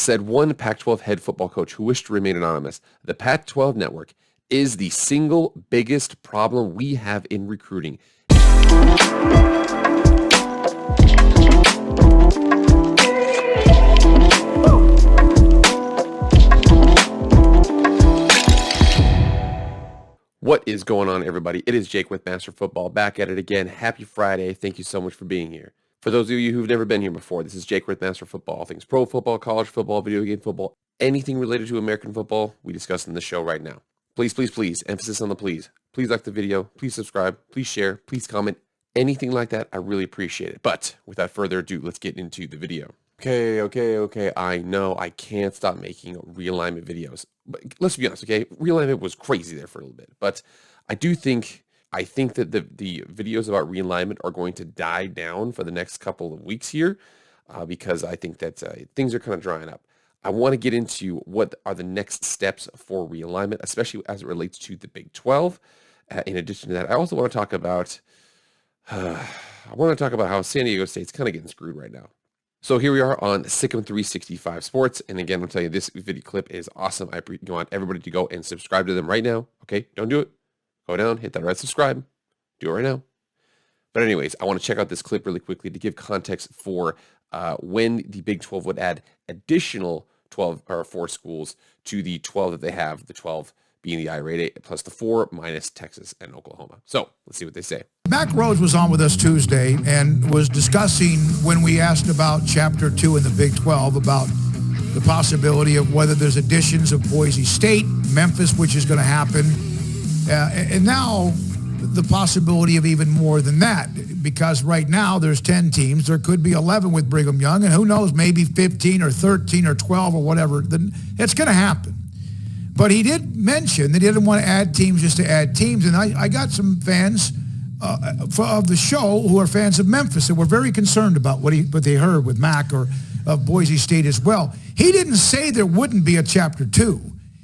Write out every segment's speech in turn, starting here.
said one Pac-12 head football coach who wished to remain anonymous. The Pac-12 network is the single biggest problem we have in recruiting. What is going on, everybody? It is Jake with Master Football, back at it again. Happy Friday. Thank you so much for being here. For those of you who've never been here before, this is Jake with Master Football. All things pro football, college football, video game football, anything related to American football, we discuss in the show right now. Please, please, please, emphasis on the please. Please like the video. Please subscribe. Please share. Please comment. Anything like that, I really appreciate it. But without further ado, let's get into the video. Okay. I know I can't stop making realignment videos. But let's be honest, okay? Realignment was crazy there for a little bit. But I think that the videos about realignment are going to die down for the next couple of weeks here because I think that things are kind of drying up. I want to get into what are the next steps for realignment, especially as it relates to the Big 12. In addition to that, I also want to talk about how San Diego State's kind of getting screwed right now. So here we are on Sikkim 365 Sports. And again, I'll tell you, this video clip is awesome. I want everybody to go and subscribe to them right now. Okay, don't do it. Go down, hit that red subscribe. Do it right now. But anyways, I want to check out this clip really quickly to give context for when the Big 12 would add additional 12 or 4 schools to the 12 that they have, the 12 being the I-Rate 8 plus the 4 minus Texas and Oklahoma. So let's see what they say. Mac Rose was on with us Tuesday and was discussing when we asked about Chapter 2 in the Big 12 about the possibility of whether there's additions of Boise State, Memphis, which is going to happen, and now the possibility of even more than that, because right now there's 10 teams. There could be 11 with Brigham Young, and who knows, maybe 15 or 13 or 12 or whatever. It's going to happen. But he did mention that he didn't want to add teams just to add teams, and I got some fans of the show who are fans of Memphis and were very concerned about what they heard with Mac or of Boise State as well. He didn't say there wouldn't be a Chapter 2.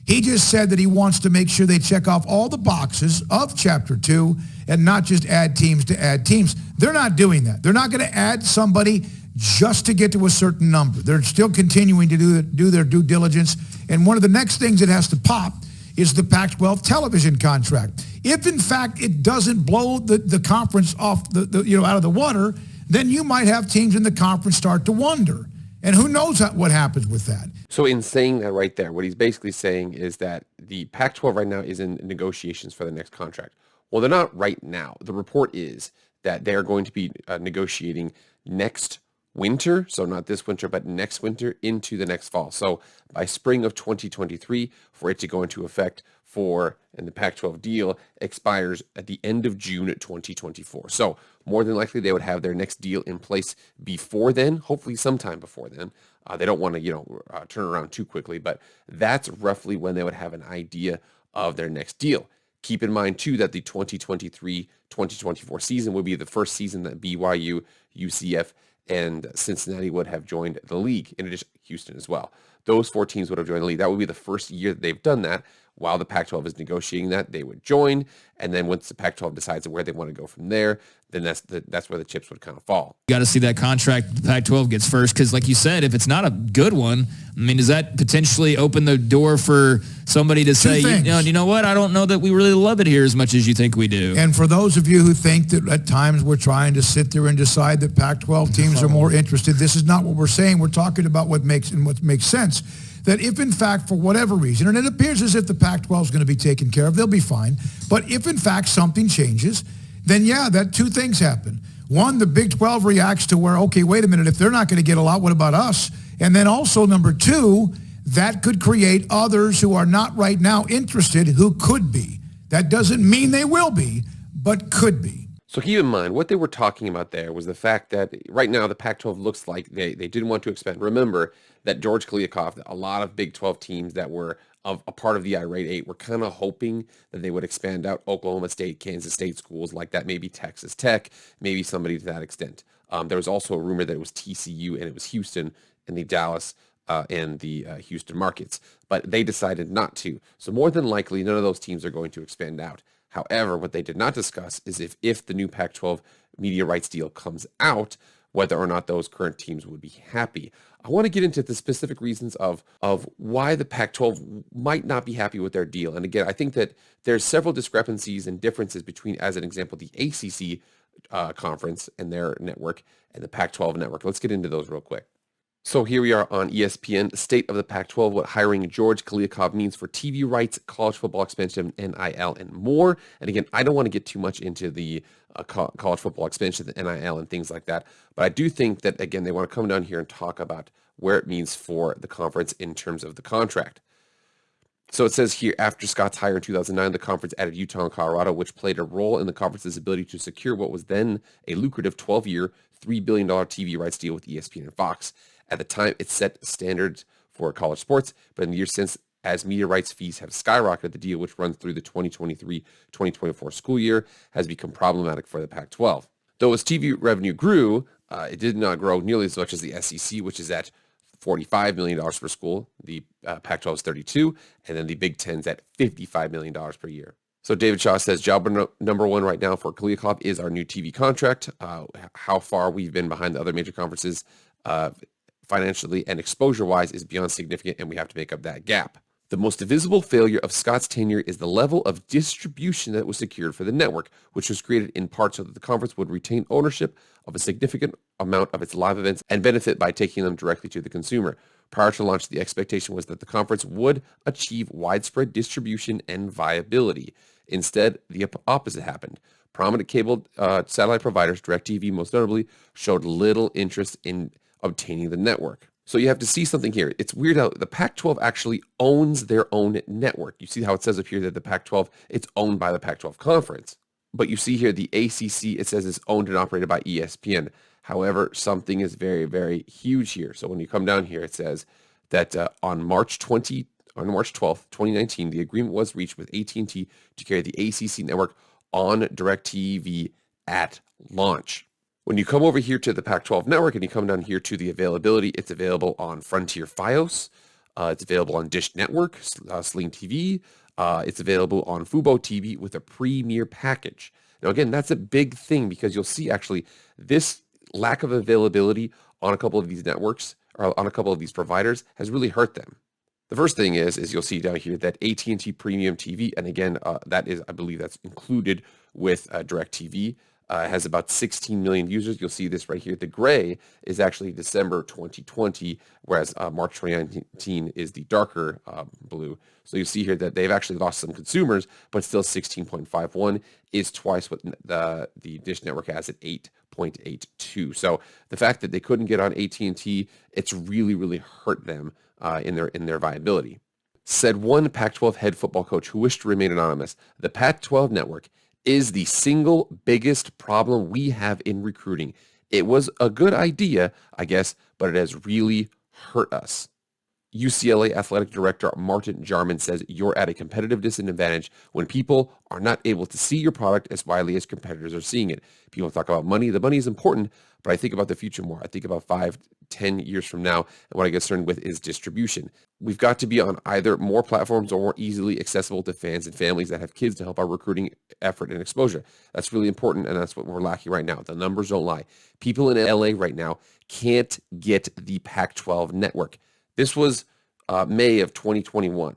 He just said that he wants to make sure they check off all the boxes of Chapter 2 and not just add teams to add teams. They're not doing that. They're not going to add somebody just to get to a certain number. They're still continuing to do their due diligence. And one of the next things that has to pop is the Pac-12 television contract. If, in fact, it doesn't blow the conference off out of the water, then you might have teams in the conference start to wonder. And who knows what happens with that. So in saying that right there, what he's basically saying is that the Pac-12 right now is in negotiations for the next contract. Well, they're not right now. The report is that they are going to be negotiating next winter, so not this winter, but next winter into the next fall. So by spring of 2023, for it to go into effect and the Pac-12 deal expires at the end of June 2024. So more than likely they would have their next deal in place before then, hopefully sometime before then. They don't want to, turn around too quickly, but that's roughly when they would have an idea of their next deal. Keep in mind, too, that the 2023-2024 season would be the first season that BYU, UCF, and Cincinnati would have joined the league, in addition to Houston as well. Those 4 teams would have joined the league. That would be the first year that they've done that. While the Pac-12 is negotiating that, they would join. And then once the Pac-12 decides where they want to go from there, then that's where the chips would kind of fall. You got to see that contract the Pac-12 gets first, because like you said, if it's not a good one, I mean, does that potentially open the door for somebody to say, you know what, I don't know that we really love it here as much as you think we do. And for those of you who think that at times we're trying to sit there and decide that Pac-12 teams are more interested, this is not what we're saying. We're talking about what makes sense. That if, in fact, for whatever reason, and it appears as if the Pac-12 is going to be taken care of, they'll be fine. But if, in fact, something changes, then, that 2 things happen. One, the Big 12 reacts to where, okay, wait a minute, if they're not going to get a lot, what about us? And then also, number 2, that could create others who are not right now interested who could be. That doesn't mean they will be, but could be. So keep in mind, what they were talking about there was the fact that right now the Pac-12 looks like they didn't want to expand. Remember that George Kliavkoff, a lot of Big 12 teams that were a part of the I-Rate 8 were kind of hoping that they would expand out Oklahoma State, Kansas State schools like that, maybe Texas Tech, maybe somebody to that extent. There was also a rumor that it was TCU and it was Houston and the Dallas and the Houston markets, but they decided not to. So more than likely, none of those teams are going to expand out. However, what they did not discuss is if the new Pac-12 media rights deal comes out, whether or not those current teams would be happy. I want to get into the specific reasons of why the Pac-12 might not be happy with their deal. And again, I think that there's several discrepancies and differences between, as an example, the ACC conference and their network and the Pac-12 network. Let's get into those real quick. So here we are on ESPN, State of the Pac-12, what hiring George Kliavkoff means for TV rights, college football expansion, NIL, and more. And again, I don't want to get too much into the college football expansion, the NIL, and things like that. But I do think that, again, they want to come down here and talk about where it means for the conference in terms of the contract. So it says here, after Scott's hire in 2009, the conference added Utah and Colorado, which played a role in the conference's ability to secure what was then a lucrative 12-year, $3 billion TV rights deal with ESPN and Fox. At the time, it set standards for college sports, but in the years since, as media rights fees have skyrocketed, the deal, which runs through the 2023-2024 school year, has become problematic for the Pac-12. Though as TV revenue grew, it did not grow nearly as much as the SEC, which is at $45 million per school. The Pac-12 is $32, and then the Big Ten's at $55 million per year. So David Shaw says, job number one right now for Kliavkoff is our new TV contract. How far we've been behind the other major conferences financially and exposure-wise is beyond significant, and we have to make up that gap. The most visible failure of Scott's tenure is the level of distribution that was secured for the network, which was created in part so that the conference would retain ownership of a significant amount of its live events and benefit by taking them directly to the consumer. Prior to launch, the expectation was that the conference would achieve widespread distribution and viability. Instead, the opposite happened. Prominent cable satellite providers, DirecTV most notably, showed little interest in obtaining the network. So you have to see something here. It's weird how the Pac-12 actually owns their own network. You see how it says up here that the Pac-12, it's owned by the Pac-12 conference. But you see here the ACC, it says it's owned and operated by ESPN. However, something is very, very huge here. So when you come down here, it says that on March 12th, 2019, the agreement was reached with AT&T to carry the ACC network on DirecTV at launch. When you come over here to the Pac-12 network and you come down here to the availability, it's available on Frontier Fios. It's available on Dish Network, Sling TV. It's available on Fubo TV with a premier package. Now, again, that's a big thing because you'll see actually this lack of availability on a couple of these networks or on a couple of these providers has really hurt them. The first thing is you'll see down here that AT&T Premium TV, and again, that is, I believe that's included with DirecTV, has about 16 million users. You'll see this right here. The gray is actually December 2020, whereas March 2019 is the darker blue. So you see here that they've actually lost some consumers, but still 16.51 is twice what the Dish Network has at 8.82. So the fact that they couldn't get on AT&T, it's really, really hurt them in their viability. Said one Pac-12 head football coach who wished to remain anonymous, the Pac-12 network is the single biggest problem we have in recruiting. It was a good idea, I guess, but it has really hurt us. UCLA Athletic Director Martin Jarman says you're at a competitive disadvantage when people are not able to see your product as widely as competitors are seeing it. People talk about money. The money is important, but I think about the future more. I think about 5-10 years from now, and what I get concerned with is distribution. We've got to be on either more platforms or more easily accessible to fans and families that have kids to help our recruiting effort and exposure. That's really important, and that's what we're lacking right now. The numbers don't lie. People in LA right now can't get the Pac-12 network. This was May of 2021.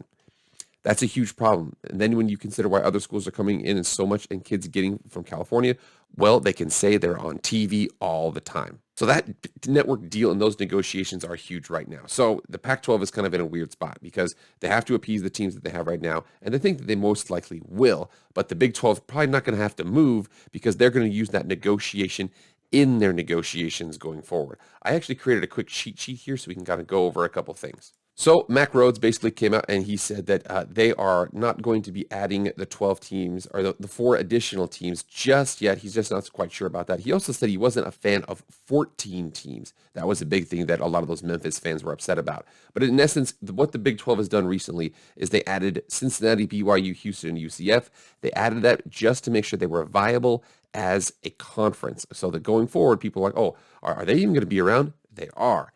That's a huge problem. And then when you consider why other schools are coming in and so much and kids getting from California, well, they can say they're on TV all the time. So that network deal and those negotiations are huge right now. So the Pac-12 is kind of in a weird spot because they have to appease the teams that they have right now, and they think that they most likely will. But the Big 12 is probably not going to have to move because they're going to use that negotiation in their negotiations going forward. I actually created a quick cheat sheet here so we can kind of go over a couple things. So Mac Rhodes basically came out and he said that they are not going to be adding the 12 teams or the 4 additional teams just yet. He's just not quite sure about that. He also said he wasn't a fan of 14 teams. That was a big thing that a lot of those Memphis fans were upset about. But in essence, what the Big 12 has done recently is they added Cincinnati, BYU, Houston, and UCF. They added that just to make sure they were viable as a conference. So that going forward, people are like, oh, are they even going to be around? They are.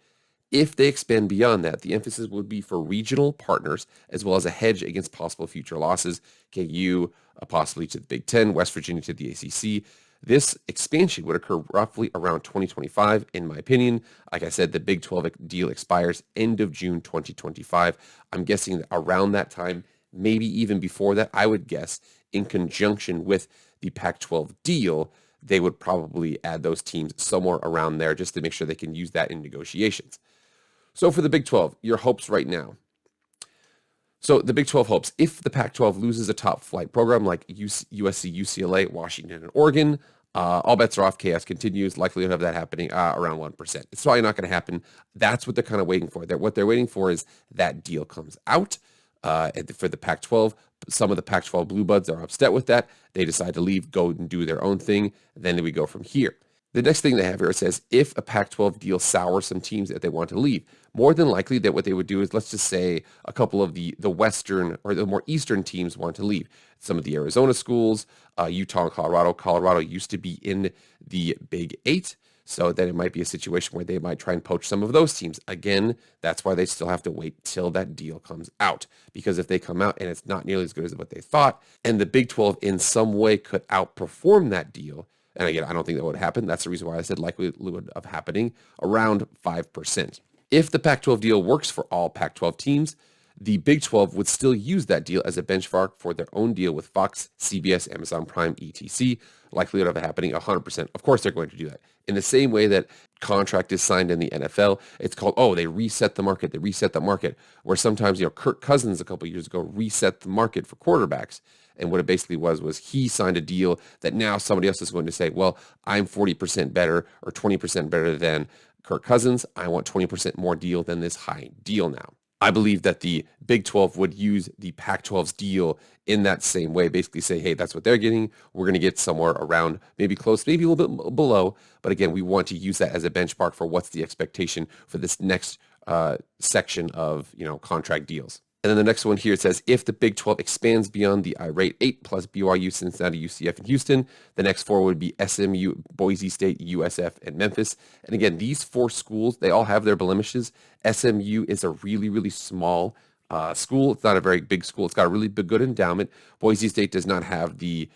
If they expand beyond that, the emphasis would be for regional partners as well as a hedge against possible future losses. KU possibly to the Big Ten, West Virginia to the ACC. This expansion would occur roughly around 2025, in my opinion. Like I said, the Big 12 deal expires end of June 2025. I'm guessing that around that time, maybe even before that, I would guess in conjunction with the Pac-12 deal, they would probably add those teams somewhere around there just to make sure they can use that in negotiations. So for the Big 12, your hopes right now. So the Big 12 hopes, if the Pac-12 loses a top flight program like USC, UCLA, Washington, and Oregon, all bets are off. Chaos continues. Likelihood of that happening around 1%. It's probably not going to happen. That's what they're kind of waiting for. What they're waiting for is that deal comes out for the Pac-12. Some of the Pac-12 Blue Buds are upset with that. They decide to leave, go and do their own thing. Then we go from here. The next thing they have here, it says, if a Pac-12 deal sours some teams that they want to leave, more than likely that what they would do is, let's just say a couple of the Western or the more Eastern teams want to leave. Some of the Arizona schools, Utah and Colorado. Colorado used to be in the Big 8. So then it might be a situation where they might try and poach some of those teams. Again, that's why they still have to wait till that deal comes out. Because if they come out and it's not nearly as good as what they thought, and the Big 12 in some way could outperform that deal, and again, I don't think that would happen. That's the reason why I said likelihood of happening around 5%. If the Pac-12 deal works for all Pac-12 teams, the Big 12 would still use that deal as a benchmark for their own deal with Fox, CBS, Amazon Prime, etc. Likelihood of it happening 100%. Of course, they're going to do that. In the same way that contract is signed in the NFL, it's called, they reset the market. They reset the market. Where sometimes, Kirk Cousins a couple years ago reset the market for quarterbacks. And what it basically was he signed a deal that now somebody else is going to say, well, I'm 40% better or 20% better than Kirk Cousins. I want 20% more deal than this high deal now. I believe that the Big 12 would use the Pac-12's deal in that same way, basically say, hey, that's what they're getting. We're going to get somewhere around maybe close, maybe a little bit below. But again, we want to use that as a benchmark for what's the expectation for this next section of, contract deals. And then the next one here, it says, if the Big 12 expands beyond the irate 8 plus BYU, Cincinnati, UCF, and Houston, the next 4 would be SMU, Boise State, USF, and Memphis. And again, these 4 schools, they all have their blemishes. SMU is a really, really small school. It's not a very big school. It's got a really good endowment. Boise State does not have the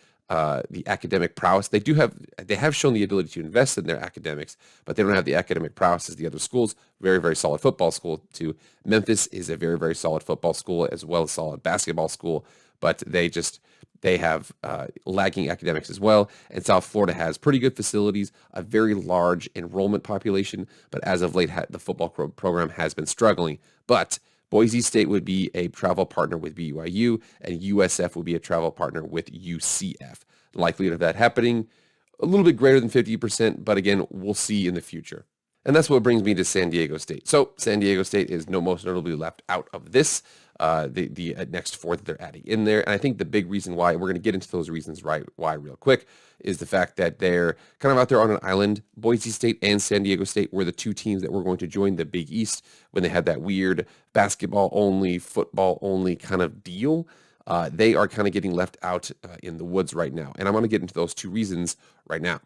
academic prowess. They have shown the ability to invest in their academics, but they don't have the academic prowess as the other schools. Very, very solid football school too. Memphis is a very, very solid football school as well as solid basketball school, but they have lagging academics as well. And South Florida has pretty good facilities, a very large enrollment population, but as of late, the football program has been struggling. But Boise State would be a travel partner with BYU, and USF would be a travel partner with UCF. The likelihood of that happening, a little bit greater than 50%, but again, we'll see in the future. And that's what brings me to San Diego State. So San Diego State is most notably left out of this, the next 4 that they're adding in there. And I think the big reason why, and we're going to get into those reasons why real quick, is the fact that they're kind of out there on an island. Boise State and San Diego State were the 2 teams that were going to join the Big East when they had that weird basketball only, football only kind of deal. They are kind of getting left out in the woods right now. And I'm going to get into those 2 reasons right now.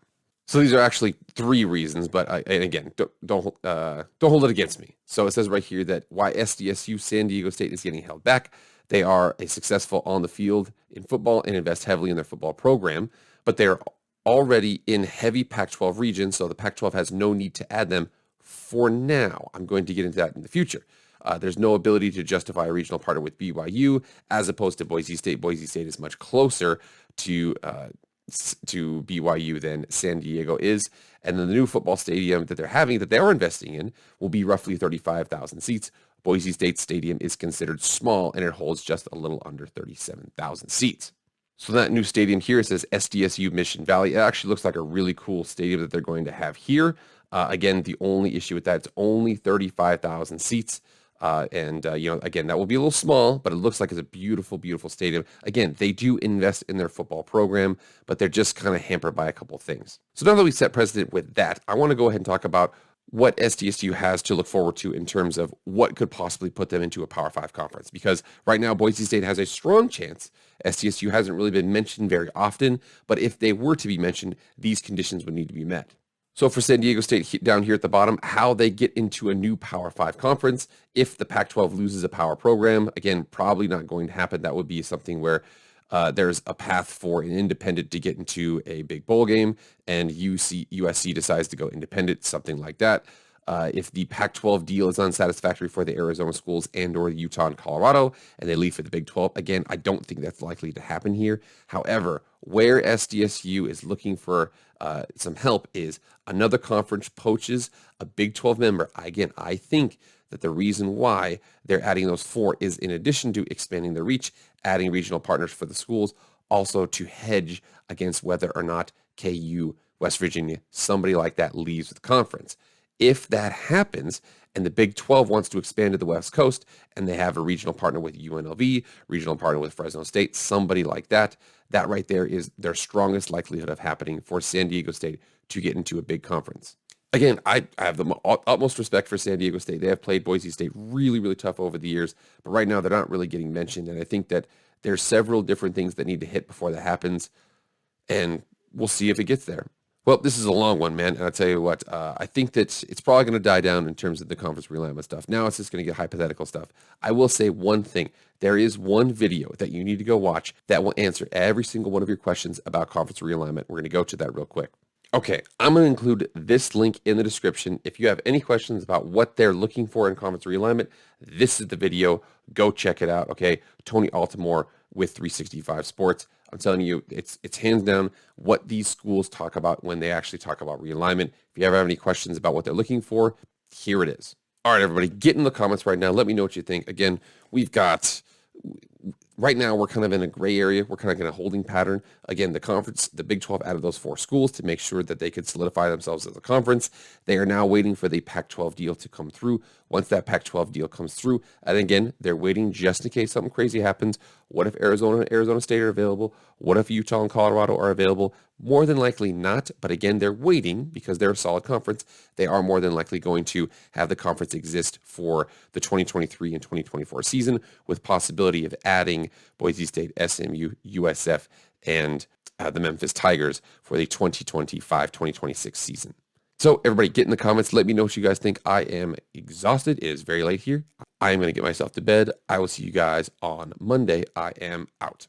So these are actually 3 reasons, but and again, don't hold it against me. So it says right here that why SDSU San Diego State is getting held back. They are a successful on the field in football and invest heavily in their football program, but they're already in heavy Pac-12 regions, so the Pac-12 has no need to add them for now. I'm going to get into that in the future. There's no ability to justify a regional partner with BYU as opposed to Boise State. Boise State is much closer to BYU than San Diego is. And then the new football stadium that they are investing in, will be roughly 35,000 seats. Boise State Stadium is considered small, and it holds just a little under 37,000 seats. So that new stadium here, it says SDSU Mission Valley. It actually looks like a really cool stadium that they're going to have here. Again, the only issue with that, it's only 35,000 seats. Again, that will be a little small, but it looks like it's a beautiful, beautiful stadium. Again, they do invest in their football program, but they're just kind of hampered by a couple of things. So now that we set precedent with that, I want to go ahead and talk about what SDSU has to look forward to in terms of what could possibly put them into a Power 5 conference. Because right now, Boise State has a strong chance. SDSU hasn't really been mentioned very often, but if they were to be mentioned, these conditions would need to be met. So for San Diego State down here at the bottom, how they get into a new Power 5 conference if the Pac-12 loses a power program. Again, probably not going to happen. That would be something where there's a path for an independent to get into a big bowl game, and USC decides to go independent, something like that. If the Pac-12 deal is unsatisfactory for the Arizona schools and or Utah and Colorado, and they leave for the Big 12, again, I don't think that's likely to happen here. However, where SDSU is looking for some help is another conference poaches a Big 12 member. Again, I think that the reason why they're adding those 4 is in addition to expanding their reach, adding regional partners for the schools, also to hedge against whether or not KU, West Virginia, somebody like that leaves the conference. If that happens and the Big 12 wants to expand to the West Coast and they have a regional partner with UNLV, regional partner with Fresno State, somebody like that, that right there is their strongest likelihood of happening for San Diego State to get into a big conference. Again, I have the utmost respect for San Diego State. They have played Boise State really, really tough over the years, but right now they're not really getting mentioned. And I think that there's several different things that need to hit before that happens, and we'll see if it gets there. Well, this is a long one, man, and I'll tell you what, I think that it's probably going to die down in terms of the conference realignment stuff. Now it's just going to get hypothetical stuff. I will say one thing. There is one video that you need to go watch that will answer every single one of your questions about conference realignment. We're going to go to that real quick. Okay, I'm going to include this link in the description. If you have any questions about what they're looking for in conference realignment, this is the video. Go check it out, okay? Tony Altimore with 365 Sports. I'm telling you, it's hands down what these schools talk about when they actually talk about realignment. If you ever have any questions about what they're looking for, here it is. All right, everybody, get in the comments right now. Let me know what you think. Again, right now, we're kind of in a gray area. We're kind of in a holding pattern. Again, the Big 12 added those 4 schools to make sure that they could solidify themselves as a conference. They are now waiting for the Pac-12 deal to come through. Once that Pac-12 deal comes through, and again, they're waiting just in case something crazy happens. What if Arizona and Arizona State are available? What if Utah and Colorado are available? More than likely not, but again, they're waiting because they're a solid conference. They are more than likely going to have the conference exist for the 2023 and 2024 season, with possibility of adding Boise State, SMU, USF, and the Memphis Tigers for the 2025-2026 season. So everybody get in the comments. Let me know what you guys think. I am exhausted. It is very late here. I am going to get myself to bed. I will see you guys on Monday. I am out.